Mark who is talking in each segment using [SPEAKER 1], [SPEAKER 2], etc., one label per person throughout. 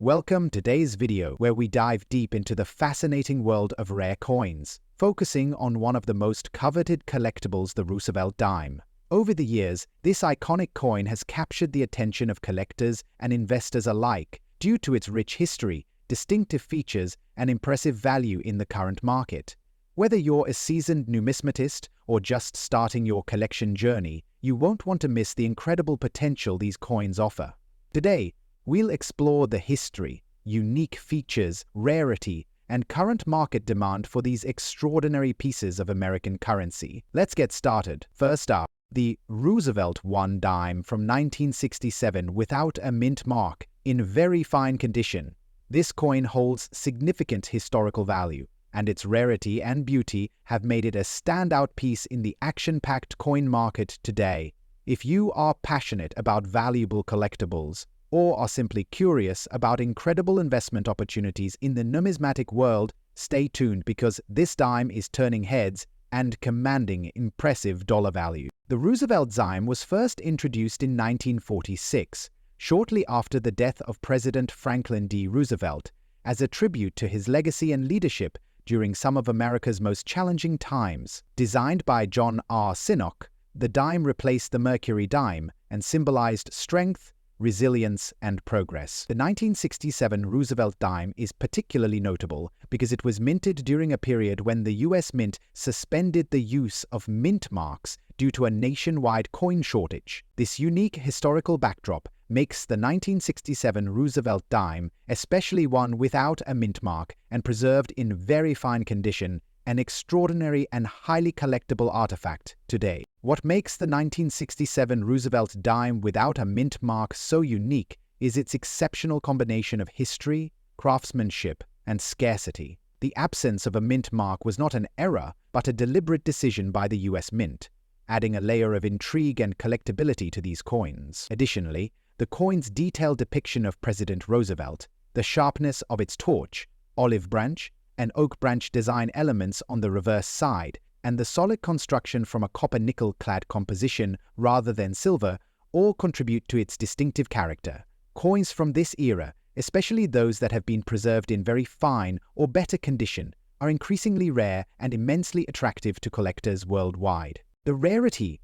[SPEAKER 1] Welcome to today's video where we dive deep into the fascinating world of rare coins, focusing on one of the most coveted collectibles, the Roosevelt dime. Over the years, this iconic coin has captured the attention of collectors and investors alike due to its rich history, distinctive features, and impressive value in the current market. Whether you're a seasoned numismatist or just starting your collection journey, you won't want to miss the incredible potential these coins offer. Today, we'll explore the history, unique features, rarity, and current market demand for these extraordinary pieces of American currency. Let's get started. First up, the Roosevelt I dime from 1967 without a mint mark, in very fine condition. This coin holds significant historical value, and its rarity and beauty have made it a standout piece in the action-packed coin market today. If you are passionate about valuable collectibles, or are simply curious about incredible investment opportunities in the numismatic world, stay tuned because this dime is turning heads and commanding impressive dollar value. The Roosevelt dime was first introduced in 1946, shortly after the death of President Franklin D. Roosevelt, as a tribute to his legacy and leadership during some of America's most challenging times. Designed by John R. Sinnock, the dime replaced the Mercury dime and symbolized strength, resilience, and progress. The 1967 Roosevelt dime is particularly notable because it was minted during a period when the U.S. Mint suspended the use of mint marks due to a nationwide coin shortage. This unique historical backdrop makes the 1967 Roosevelt dime, especially one without a mint mark and preserved in very fine condition, an extraordinary and highly collectible artifact today. What makes the 1967 Roosevelt dime without a mint mark so unique is its exceptional combination of history, craftsmanship, and scarcity. The absence of a mint mark was not an error, but a deliberate decision by the U.S. Mint, adding a layer of intrigue and collectability to these coins. Additionally, the coin's detailed depiction of President Roosevelt, the sharpness of its torch, olive branch, and oak branch design elements on the reverse side, and the solid construction from a copper-nickel-clad composition rather than silver, all contribute to its distinctive character. Coins from this era, especially those that have been preserved in very fine or better condition, are increasingly rare and immensely attractive to collectors worldwide. The rarity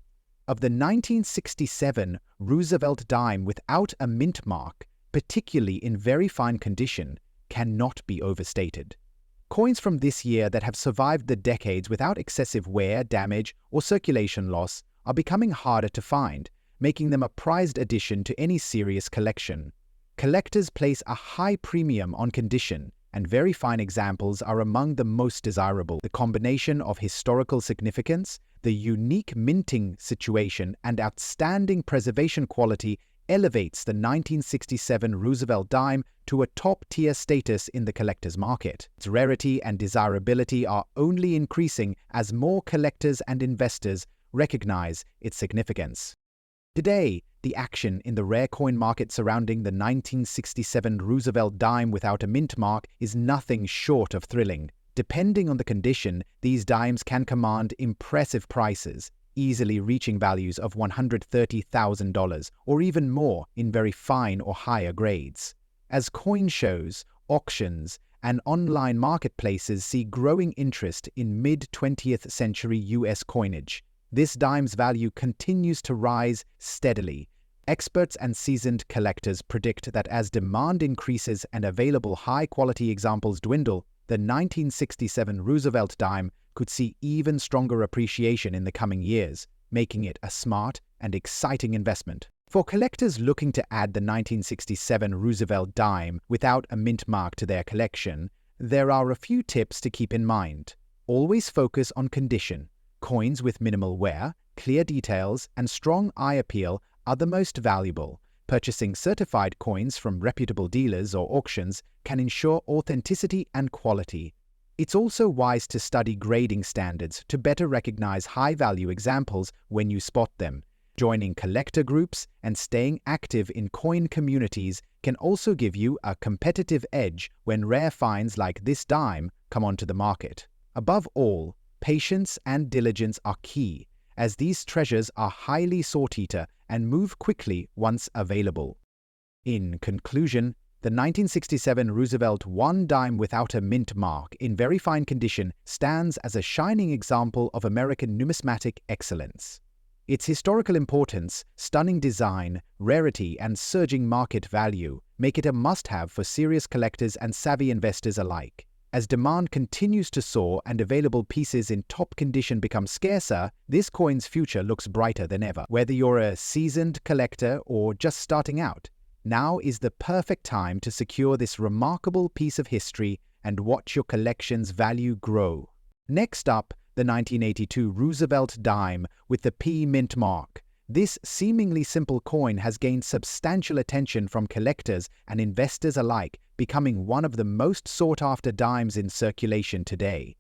[SPEAKER 1] of the 1967 Roosevelt dime without a mint mark, particularly in very fine condition, cannot be overstated. Coins from this year that have survived the decades without excessive wear, damage, or circulation loss are becoming harder to find, making them a prized addition to any serious collection. Collectors place a high premium on condition, and very fine examples are among the most desirable. The combination of historical significance, the unique minting situation, and outstanding preservation quality elevates the 1967 Roosevelt dime to a top-tier status in the collector's market. Its rarity and desirability are only increasing as more collectors and investors recognize its significance. Today, the action in the rare coin market surrounding the 1967 Roosevelt dime without a mint mark is nothing short of thrilling. Depending on the condition, these dimes can command impressive prices, easily reaching values of $130,000 or even more in very fine or higher grades. As coin shows, auctions, and online marketplaces see growing interest in mid-20th century U.S. coinage, this dime's value continues to rise steadily. Experts and seasoned collectors predict that as demand increases and available high-quality examples dwindle, the 1967 Roosevelt dime could see even stronger appreciation in the coming years, making it a smart and exciting investment. For collectors looking to add the 1967 Roosevelt dime without a mint mark to their collection, there are a few tips to keep in mind. Always focus on condition. Coins with minimal wear, clear details, and strong eye appeal are the most valuable. Purchasing certified coins from reputable dealers or auctions can ensure authenticity and quality. It's also wise to study grading standards to better recognize high-value examples when you spot them. Joining collector groups and staying active in coin communities can also give you a competitive edge when rare finds like this dime come onto the market. Above all, patience and diligence are key, as these treasures are highly sought after and move quickly once available. In conclusion, The 1967 Roosevelt 1 dime without a mint mark in very fine condition stands as a shining example of American numismatic excellence. Its historical importance, stunning design, rarity, and surging market value make it a must-have for serious collectors and savvy investors alike. As demand continues to soar and available pieces in top condition become scarcer, this coin's future looks brighter than ever. Whether you're a seasoned collector or just starting out, now is the perfect time to secure this remarkable piece of history and watch your collection's value grow. Next up, the 1982 Roosevelt dime with the P mint mark. This seemingly simple coin has gained substantial attention from collectors and investors alike, becoming one of the most sought-after dimes in circulation today.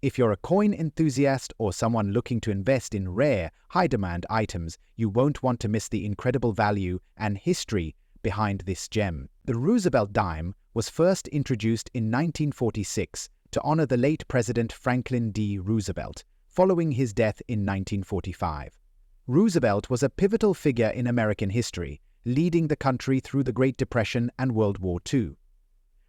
[SPEAKER 1] If you're a coin enthusiast or someone looking to invest in rare, high-demand items, you won't want to miss the incredible value and history behind this gem. The Roosevelt dime was first introduced in 1946 to honor the late President Franklin D. Roosevelt, following his death in 1945. Roosevelt was a pivotal figure in American history, leading the country through the Great Depression and World War II.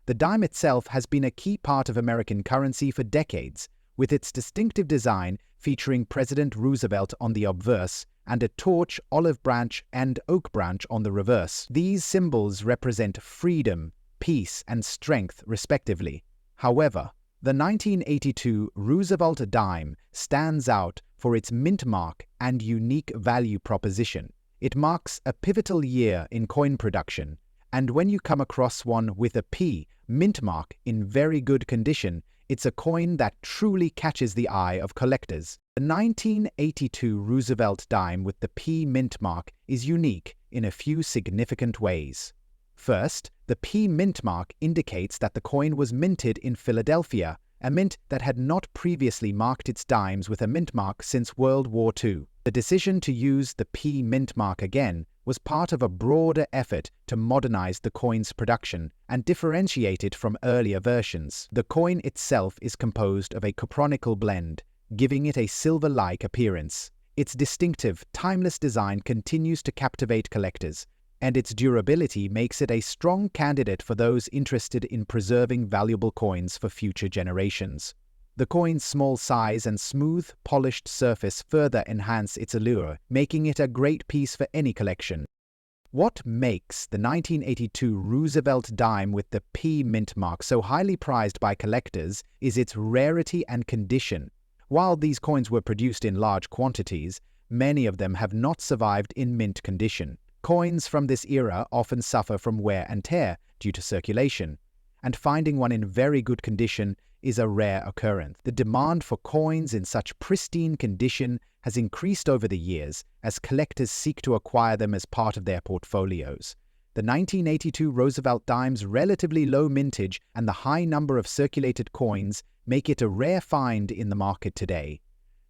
[SPEAKER 1] The dime itself has been a key part of American currency for decades, with its distinctive design featuring President Roosevelt on the obverse and a torch, olive branch, and oak branch on the reverse. These symbols represent freedom, peace, and strength, respectively. However, the 1982 Roosevelt dime stands out for its mint mark and unique value proposition. It marks a pivotal year in coin production, and when you come across one with a P mint mark in very good condition, it's a coin that truly catches the eye of collectors. The 1982 Roosevelt dime with the P mint mark is unique in a few significant ways. First, the P mint mark indicates that the coin was minted in Philadelphia, a mint that had not previously marked its dimes with a mint mark since World War II. The decision to use the P mint mark again was part of a broader effort to modernize the coin's production and differentiate it from earlier versions. The coin itself is composed of a copronical blend, giving it a silver-like appearance. Its distinctive, timeless design continues to captivate collectors, and its durability makes it a strong candidate for those interested in preserving valuable coins for future generations. The coin's small size and smooth, polished surface further enhance its allure, making it a great piece for any collection. What makes the 1982 Roosevelt dime with the P mint mark so highly prized by collectors is its rarity and condition. While these coins were produced in large quantities, many of them have not survived in mint condition. Coins from this era often suffer from wear and tear due to circulation, and finding one in very good condition is a rare occurrence. The demand for coins in such pristine condition has increased over the years as collectors seek to acquire them as part of their portfolios. The 1982 Roosevelt dime's relatively low mintage and the high number of circulated coins make it a rare find in the market today.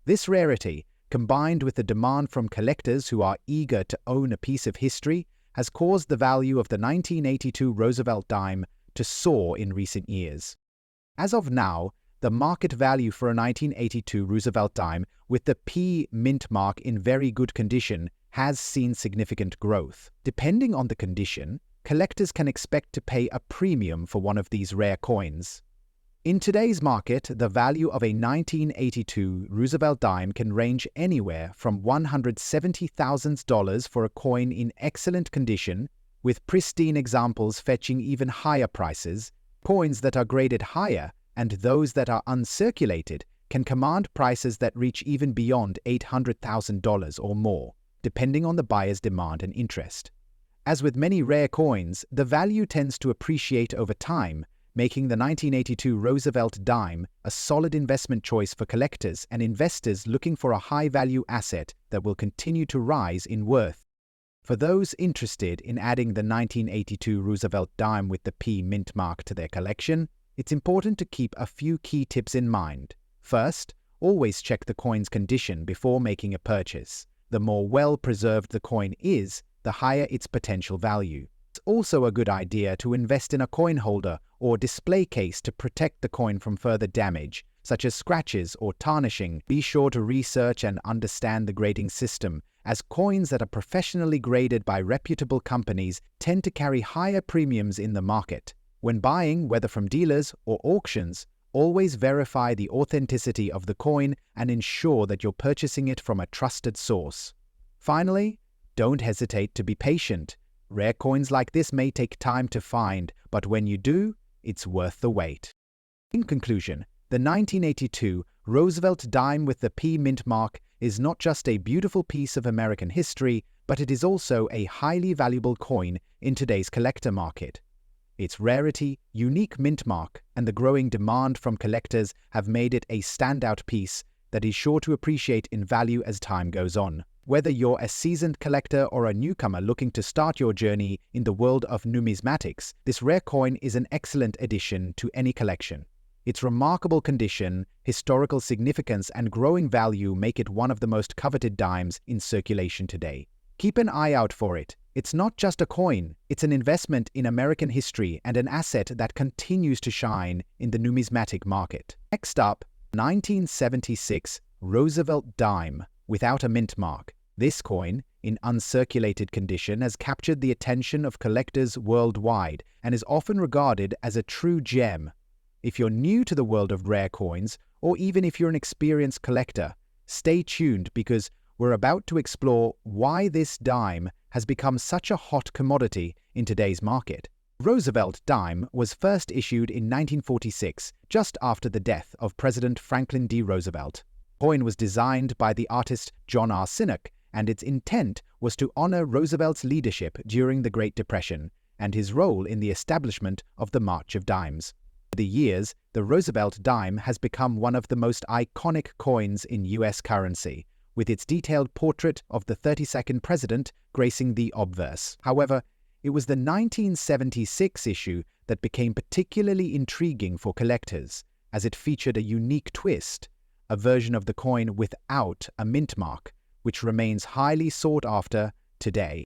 [SPEAKER 1] This rarity, combined with the demand from collectors who are eager to own a piece of history, has caused the value of the 1982 Roosevelt dime to soar in recent years. As of now, the market value for a 1982 Roosevelt dime with the P mint mark in very good condition has seen significant growth. Depending on the condition, collectors can expect to pay a premium for one of these rare coins. In today's market, the value of a 1982 Roosevelt dime can range anywhere from $170,000 for a coin in excellent condition, with pristine examples fetching even higher prices. Coins that are graded higher and those that are uncirculated can command prices that reach even beyond $800,000 or more, depending on the buyer's demand and interest. As with many rare coins, the value tends to appreciate over time, making the 1982 Roosevelt dime a solid investment choice for collectors and investors looking for a high-value asset that will continue to rise in worth. For those interested in adding the 1982 Roosevelt dime with the P mint mark to their collection, it's important to keep a few key tips in mind. First, always check the coin's condition before making a purchase. The more well-preserved the coin is, the higher its potential value. It's also a good idea to invest in a coin holder or display case to protect the coin from further damage, such as scratches or tarnishing. Be sure to research and understand the grading system as coins that are professionally graded by reputable companies tend to carry higher premiums in the market. When buying, whether from dealers or auctions, always verify the authenticity of the coin and ensure that you're purchasing it from a trusted source. Finally, don't hesitate to be patient. Rare coins like this may take time to find, but when you do, it's worth the wait. In conclusion, the 1982 Roosevelt dime with the P mint mark is not just a beautiful piece of American history, but it is also a highly valuable coin in today's collector market. Its rarity, unique mint mark, and the growing demand from collectors have made it a standout piece that is sure to appreciate in value as time goes on. Whether you're a seasoned collector or a newcomer looking to start your journey in the world of numismatics, this rare coin is an excellent addition to any collection. Its remarkable condition, historical significance, and growing value make it one of the most coveted dimes in circulation today. Keep an eye out for it. It's not just a coin, it's an investment in American history and an asset that continues to shine in the numismatic market. Next up, 1976 Roosevelt dime without a mint mark. This coin, in uncirculated condition, has captured the attention of collectors worldwide and is often regarded as a true gem. If you're new to the world of rare coins, or even if you're an experienced collector, stay tuned because we're about to explore why this dime has become such a hot commodity in today's market. Roosevelt dime was first issued in 1946, just after the death of President Franklin D. Roosevelt. The coin was designed by the artist John R. Sinnott, and its intent was to honor Roosevelt's leadership during the Great Depression and his role in the establishment of the March of Dimes. Over the years, the Roosevelt dime has become one of the most iconic coins in U.S. currency, with its detailed portrait of the 32nd president gracing the obverse. However, it was the 1976 issue that became particularly intriguing for collectors, as it featured a unique twist, a version of the coin without a mint mark, which remains highly sought after today.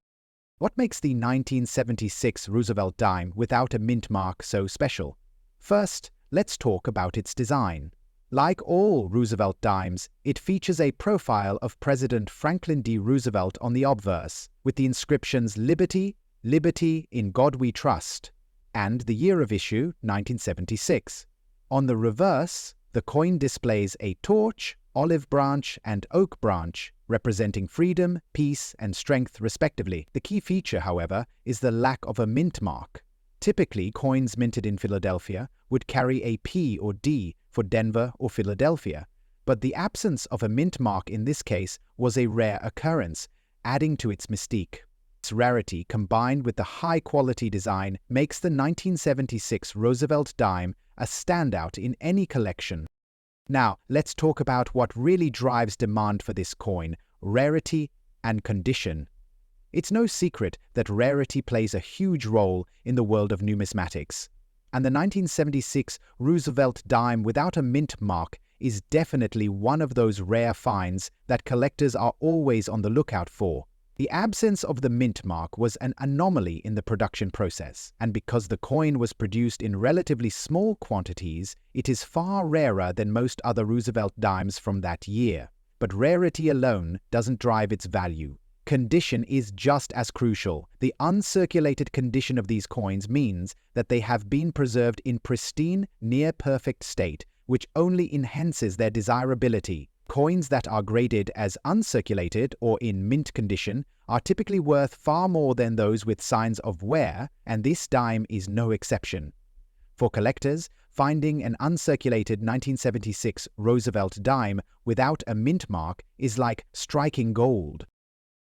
[SPEAKER 1] What makes the 1976 Roosevelt dime without a mint mark so special? First, let's talk about its design. Like all Roosevelt dimes, it features a profile of President Franklin D. Roosevelt on the obverse, with the inscriptions "Liberty, Liberty, in God We Trust," and the year of issue, 1976. On the reverse, the coin displays a torch, olive branch, and oak branch, representing freedom, peace, and strength respectively. The key feature, however, is the lack of a mint mark. Typically, coins minted in Philadelphia would carry a P or D for Denver or Philadelphia, but the absence of a mint mark in this case was a rare occurrence, adding to its mystique. Its rarity, combined with the high-quality design, makes the 1976 Roosevelt dime a standout in any collection. Now, let's talk about what really drives demand for this coin: rarity and condition. It's no secret that rarity plays a huge role in the world of numismatics, and the 1976 Roosevelt dime without a mint mark is definitely one of those rare finds that collectors are always on the lookout for. The absence of the mint mark was an anomaly in the production process, and because the coin was produced in relatively small quantities, it is far rarer than most other Roosevelt dimes from that year. But rarity alone doesn't drive its value. Condition is just as crucial. The uncirculated condition of these coins means that they have been preserved in pristine, near-perfect state, which only enhances their desirability. Coins that are graded as uncirculated or in mint condition are typically worth far more than those with signs of wear, and this dime is no exception. For collectors, finding an uncirculated 1976 Roosevelt dime without a mint mark is like striking gold.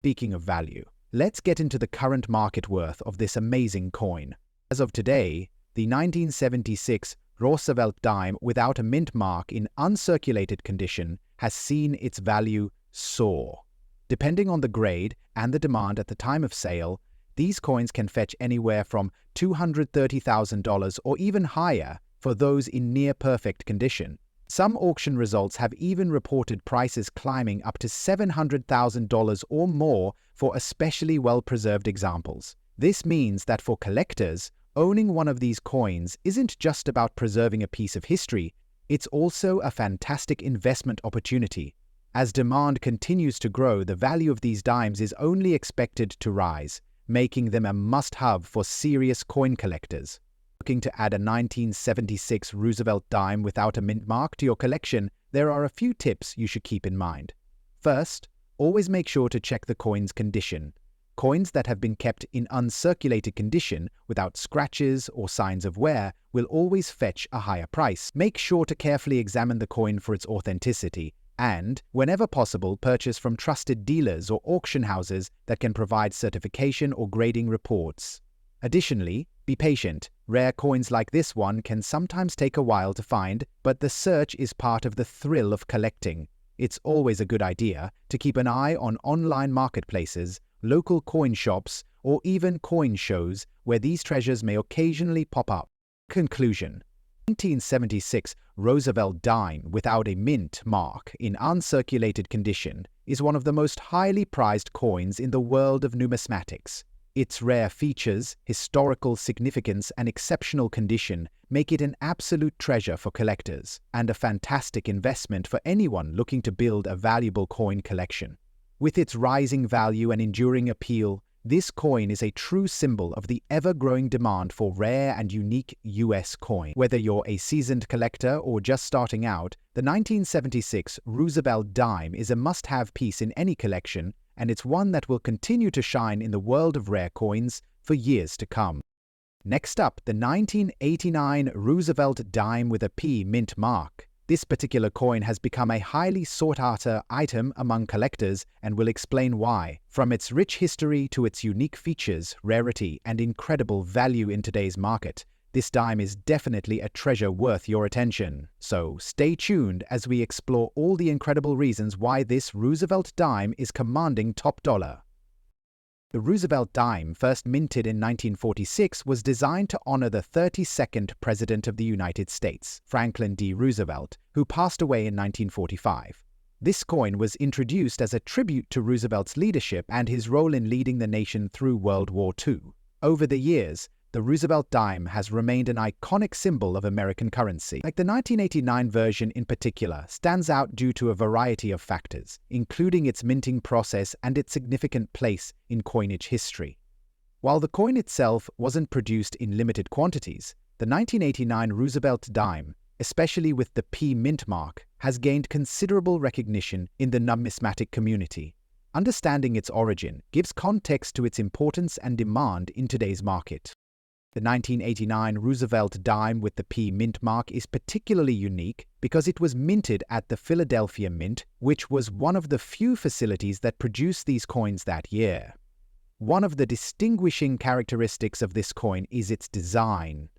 [SPEAKER 1] Speaking of value, let's get into the current market worth of this amazing coin. As of today, the 1976 Roosevelt dime without a mint mark in uncirculated condition has seen its value soar. Depending on the grade and the demand at the time of sale, these coins can fetch anywhere from $230,000 or even higher for those in near-perfect condition. Some auction results have even reported prices climbing up to $700,000 or more for especially well-preserved examples. This means that for collectors, owning one of these coins isn't just about preserving a piece of history, it's also a fantastic investment opportunity. As demand continues to grow, the value of these dimes is only expected to rise, making them a must-have for serious coin collectors. Looking to add a 1976 Roosevelt dime without a mint mark to your collection, there are a few tips you should keep in mind. First, always make sure to check the coin's condition. Coins that have been kept in uncirculated condition without scratches or signs of wear will always fetch a higher price. Make sure to carefully examine the coin for its authenticity and, whenever possible, purchase from trusted dealers or auction houses that can provide certification or grading reports. Additionally, be patient. Rare coins like this one can sometimes take a while to find, but the search is part of the thrill of collecting. It's always a good idea to keep an eye on online marketplaces, local coin shops, or even coin shows where these treasures may occasionally pop up. Conclusion: 1976 Roosevelt dime without a mint mark in uncirculated condition is one of the most highly prized coins in the world of numismatics. Its rare features, historical significance, and exceptional condition make it an absolute treasure for collectors and a fantastic investment for anyone looking to build a valuable coin collection. With its rising value and enduring appeal, this coin is a true symbol of the ever-growing demand for rare and unique US coin. Whether you're a seasoned collector or just starting out, the 1976 Roosevelt dime is a must-have piece in any collection, and it's one that will continue to shine in the world of rare coins for years to come. Next up, the 1989 Roosevelt dime with a P mint mark. This particular coin has become a highly sought-after item among collectors and will explain why. From its rich history to its unique features, rarity, and incredible value in today's market, this dime is definitely a treasure worth your attention. So stay tuned as we explore all the incredible reasons why this Roosevelt dime is commanding top dollar. The Roosevelt dime, first minted in 1946, was designed to honor the 32nd President of the United States, Franklin D. Roosevelt, who passed away in 1945. This coin was introduced as a tribute to Roosevelt's leadership and his role in leading the nation through World War II. Over the years, the Roosevelt dime has remained an iconic symbol of American currency. Like the 1989 version in particular, stands out due to a variety of factors, including its minting process and its significant place in coinage history. While the coin itself wasn't produced in limited quantities, the 1989 Roosevelt dime, especially with the P mint mark, has gained considerable recognition in the numismatic community. Understanding its origin gives context to its importance and demand in today's market. The 1989 Roosevelt dime with the P mint mark is particularly unique because it was minted at the Philadelphia Mint, which was one of the few facilities that produced these coins that year. One of the distinguishing characteristics of this coin is its design.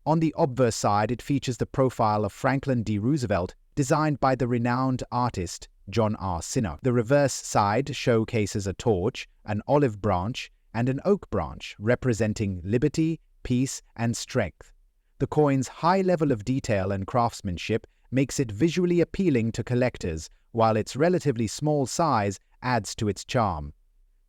[SPEAKER 1] On the obverse side, it features the profile of Franklin D. Roosevelt, designed by the renowned artist John R. Sinnock. The reverse side showcases a torch, an olive branch, and an oak branch, representing liberty, peace, and strength. The coin's high level of detail and craftsmanship makes it visually appealing to collectors, while its relatively small size adds to its charm.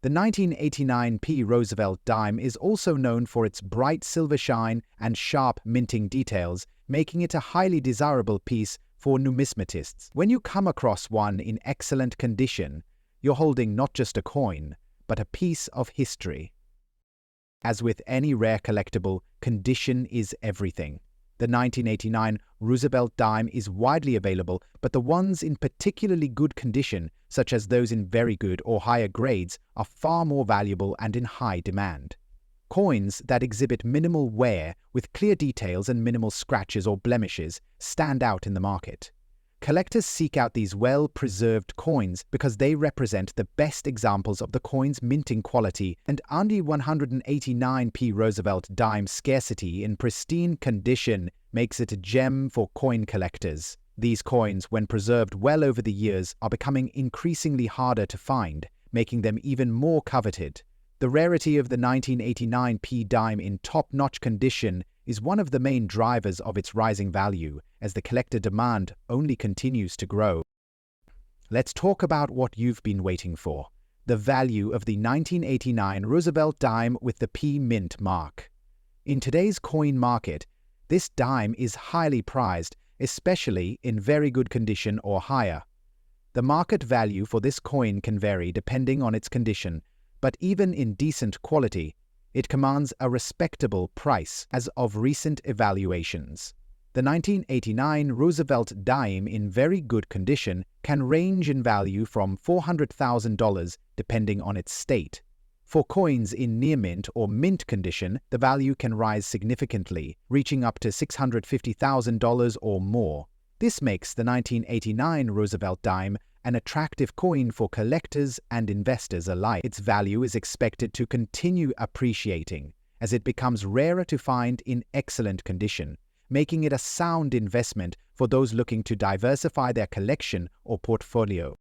[SPEAKER 1] The 1989 P Roosevelt dime is also known for its bright silver shine and sharp minting details, making it a highly desirable piece for numismatists. When you come across one in excellent condition, you're holding not just a coin, but a piece of history. As with any rare collectible, condition is everything. The 1989 Roosevelt dime is widely available, but the ones in particularly good condition, such as those in very good or higher grades, are far more valuable and in high demand. Coins that exhibit minimal wear with clear details and minimal scratches or blemishes stand out in the market. Collectors seek out these well-preserved coins because they represent the best examples of the coin's minting quality, and only 189 P Roosevelt dime scarcity in pristine condition makes it a gem for coin collectors. These coins, when preserved well over the years, are becoming increasingly harder to find, making them even more coveted. The rarity of the 1989 P dime in top-notch condition is one of the main drivers of its rising value, as the collector demand only continues to grow. Let's talk about what you've been waiting for: the value of the 1989 Roosevelt dime with the P mint mark. In today's coin market, this dime is highly prized, especially in very good condition or higher. The market value for this coin can vary depending on its condition, but even in decent quality, it commands a respectable price as of recent evaluations. The 1989 Roosevelt dime in very good condition can range in value from $400,000 depending on its state. For coins in near mint or mint condition, the value can rise significantly, reaching up to $650,000 or more. This makes the 1989 Roosevelt dime an attractive coin for collectors and investors alike. Its value is expected to continue appreciating as it becomes rarer to find in excellent condition, making it a sound investment for those looking to diversify their collection or portfolio.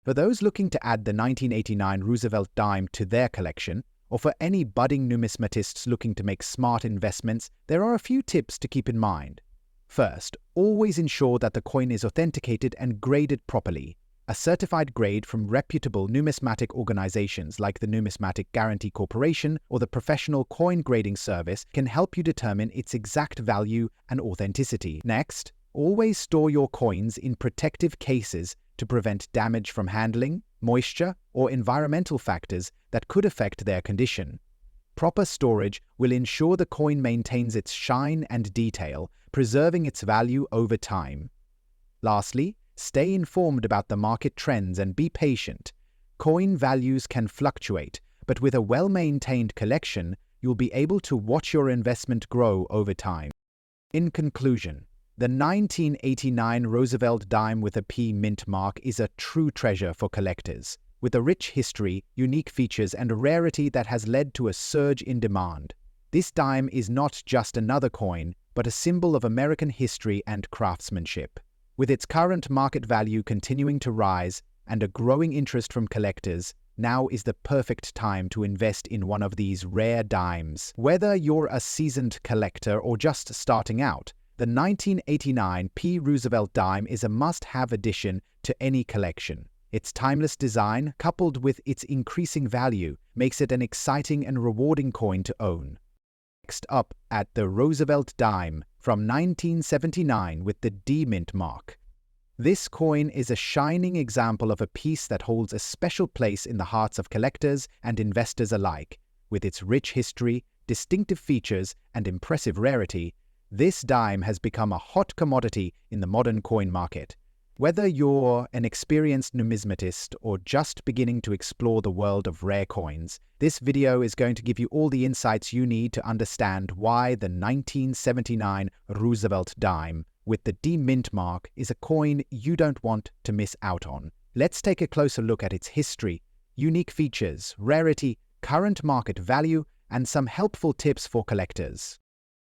[SPEAKER 1] For those looking to add the 1989 Roosevelt dime to their collection, or for any budding numismatists looking to make smart investments, there are a few tips to keep in mind. First, always ensure that the coin is authenticated and graded properly. A certified grade from reputable numismatic organizations like the Numismatic Guarantee Corporation or the Professional Coin Grading Service can help you determine its exact value and authenticity. Next, always store your coins in protective cases to prevent damage from handling, moisture, or environmental factors that could affect their condition. Proper storage will ensure the coin maintains its shine and detail, preserving its value over time. Lastly, stay informed about the market trends and be patient. Coin values can fluctuate, but with a well-maintained collection, you'll be able to watch your investment grow over time. In conclusion, the 1989 Roosevelt dime with a P mint mark is a true treasure for collectors, with a rich history, unique features, and a rarity that has led to a surge in demand. This dime is not just another coin, but a symbol of American history and craftsmanship. With its current market value continuing to rise and a growing interest from collectors, now is the perfect time to invest in one of these rare dimes. Whether you're a seasoned collector or just starting out, the 1989 P Roosevelt dime is a must-have addition to any collection. Its timeless design, coupled with its increasing value, makes it an exciting and rewarding coin to own. Next up at the Roosevelt dime from 1979 with the D mint mark. This coin is a shining example of a piece that holds a special place in the hearts of collectors and investors alike. With its rich history, distinctive features, and impressive rarity, this dime has become a hot commodity in the modern coin market. Whether you're an experienced numismatist or just beginning to explore the world of rare coins, this video is going to give you all the insights you need to understand why the 1979 Roosevelt dime with the D mint mark is a coin you don't want to miss out on. Let's take a closer look at its history, unique features, rarity, current market value, and some helpful tips for collectors.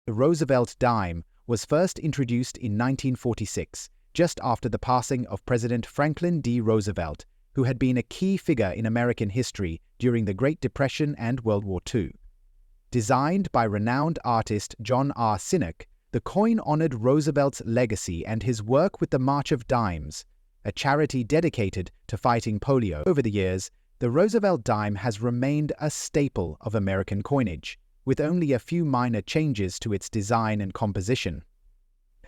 [SPEAKER 1] The Roosevelt dime was first introduced in 1946, just after the passing of President Franklin D. Roosevelt, who had been a key figure in American history during the Great Depression and World War II. Designed by renowned artist John R. Sinek, the coin honored Roosevelt's legacy and his work with the March of Dimes, a charity dedicated to fighting polio. Over the years, the Roosevelt dime has remained a staple of American coinage, with only a few minor changes to its design and composition.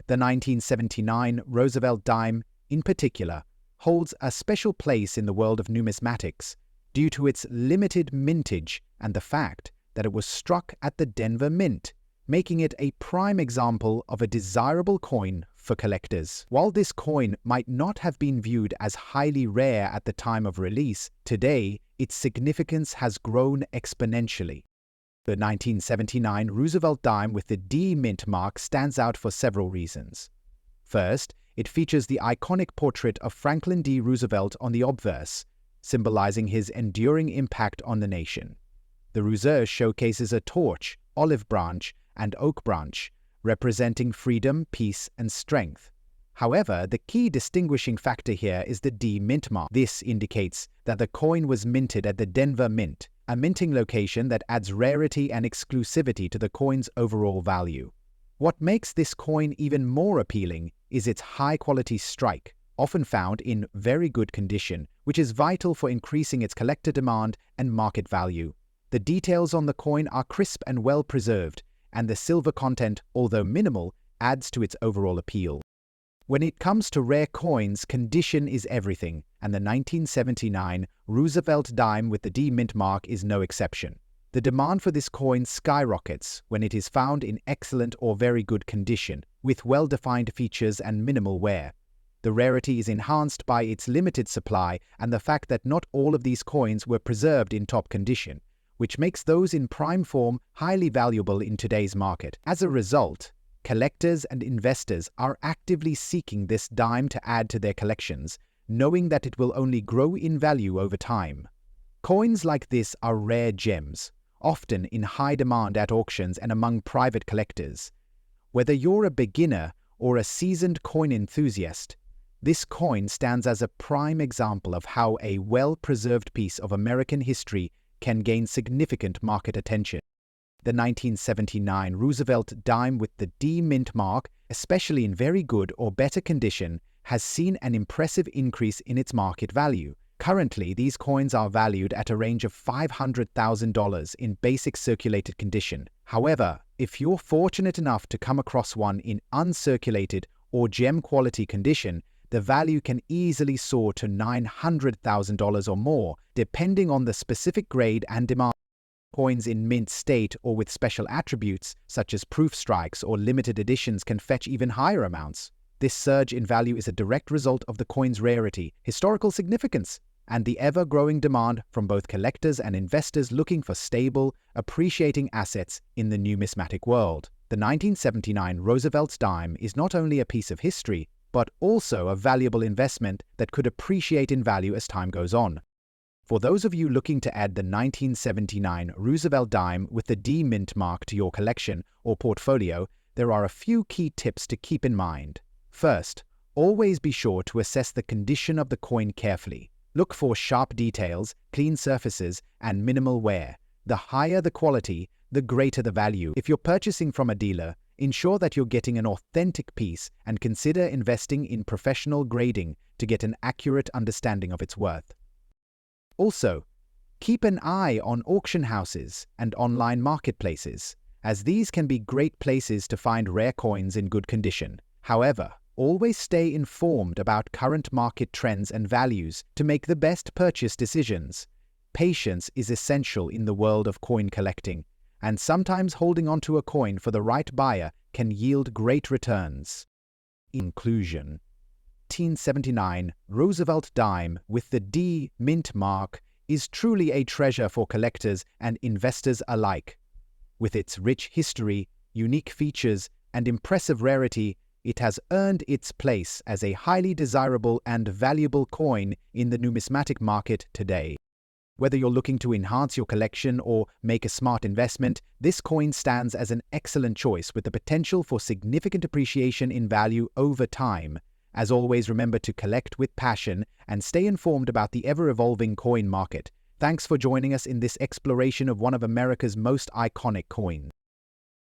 [SPEAKER 1] The 1979 Roosevelt dime, in particular, holds a special place in the world of numismatics due to its limited mintage and the fact that it was struck at the Denver Mint, making it a prime example of a desirable coin for collectors. While this coin might not have been viewed as highly rare at the time of release, today its significance has grown exponentially. The 1979 Roosevelt dime with the D mint mark stands out for several reasons. First, it features the iconic portrait of Franklin D. Roosevelt on the obverse, symbolizing his enduring impact on the nation. The roseau showcases a torch, olive branch, and oak branch, representing freedom, peace, and strength. However, the key distinguishing factor here is the D mint mark. This indicates that the coin was minted at the Denver Mint, a minting location that adds rarity and exclusivity to the coin's overall value. What makes this coin even more appealing is its high-quality strike, often found in very good condition, which is vital for increasing its collector demand and market value. The details on the coin are crisp and well-preserved, and the silver content, although minimal, adds to its overall appeal. When it comes to rare coins, condition is everything, and the 1979 Roosevelt dime with the D mint mark is no exception. The demand for this coin skyrockets when it is found in excellent or very good condition, with well-defined features and minimal wear. The rarity is enhanced by its limited supply and the fact that not all of these coins were preserved in top condition, which makes those in prime form highly valuable in today's market. As a result, collectors and investors are actively seeking this dime to add to their collections, knowing that it will only grow in value over time. Coins like this are rare gems, often in high demand at auctions and among private collectors. Whether you're a beginner or a seasoned coin enthusiast, this coin stands as a prime example of how a well-preserved piece of American history can gain significant market attention. The 1979 Roosevelt dime with the D mint mark, especially in very good or better condition, has seen an impressive increase in its market value. Currently, these coins are valued at a range of $500,000 in basic circulated condition. However, if you're fortunate enough to come across one in uncirculated or gem quality condition, the value can easily soar to $900,000 or more, depending on the specific grade and demand. Coins in mint state or with special attributes, such as proof strikes or limited editions, can fetch even higher amounts. This surge in value is a direct result of the coin's rarity, historical significance, and the ever-growing demand from both collectors and investors looking for stable, appreciating assets in the numismatic world. The 1979 Roosevelt dime is not only a piece of history, but also a valuable investment that could appreciate in value as time goes on. For those of you looking to add the 1979 Roosevelt dime with the D mint mark to your collection or portfolio, there are a few key tips to keep in mind. First, always be sure to assess the condition of the coin carefully. Look for sharp details, clean surfaces, and minimal wear. The higher the quality, the greater the value. If you're purchasing from a dealer, ensure that you're getting an authentic piece and consider investing in professional grading to get an accurate understanding of its worth. Also, keep an eye on auction houses and online marketplaces, as these can be great places to find rare coins in good condition. However, always stay informed about current market trends and values to make the best purchase decisions. Patience is essential in the world of coin collecting, and sometimes holding onto a coin for the right buyer can yield great returns. Inclusion. 1979 Roosevelt dime with the D mint mark is truly a treasure for collectors and investors alike. With its rich history, unique features, and impressive rarity, it has earned its place as a highly desirable and valuable coin in the numismatic market today. Whether you're looking to enhance your collection or make a smart investment, this coin stands as an excellent choice with the potential for significant appreciation in value over time. As always, remember to collect with passion and stay informed about the ever-evolving coin market. Thanks for joining us in this exploration of one of America's most iconic coins.